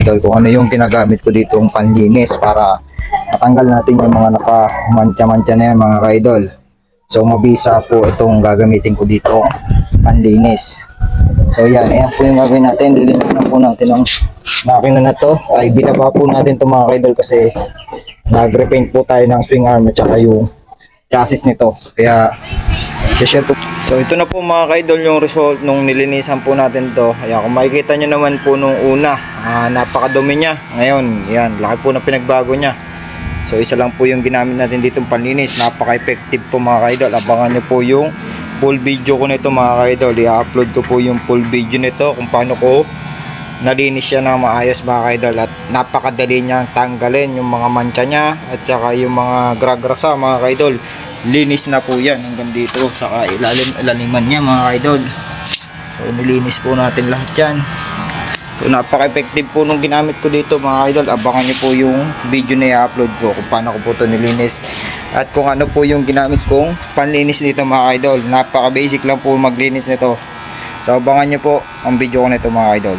idol, kung ano yung ginagamit ko dito ang panlinis para matanggal natin yung mga naka-mantya-mantya na yan mga ka-idol. So mabisa po itong gagamitin ko dito panlinis. So yan, ayan po yung gagawin natin. Lilinis na po natin ang makina na to. Ay binaba po natin ito mga ka-idol kasi nag-repaint po tayo ng swing arm at saka yung chassis nito. Kaya share po. So ito na po mga ka-idol yung result nung nilinisan po natin to. Ayan, kung makikita nyo naman po nung una, napakadumi niya. Ngayon, yan, laki po na pinagbago niya. So isa lang po yung ginamit natin ditong panlinis. Napaka-effective po mga ka-idol. Abangan nyo po yung full video ko nito mga ka-idol. I-upload ko po yung full video nito kung paano ko nalinis siya na maayos mga ka-idol. At napakadali niyang tanggalin yung mga mancha niya at saka yung mga gragrasa mga ka-idol. Linis na po yan hanggang dito saka ilaliman niya mga idol. So nilinis po natin lahat yan. So napaka-effective po nung ginamit ko dito mga idol. Abangan niyo po yung video na i-upload ko kung paano ko po ito nilinis at kung ano po yung ginamit kong panlinis nito mga idol. Napaka-basic lang po maglinis nito. So abangan niyo po ang video ko nito mga idol.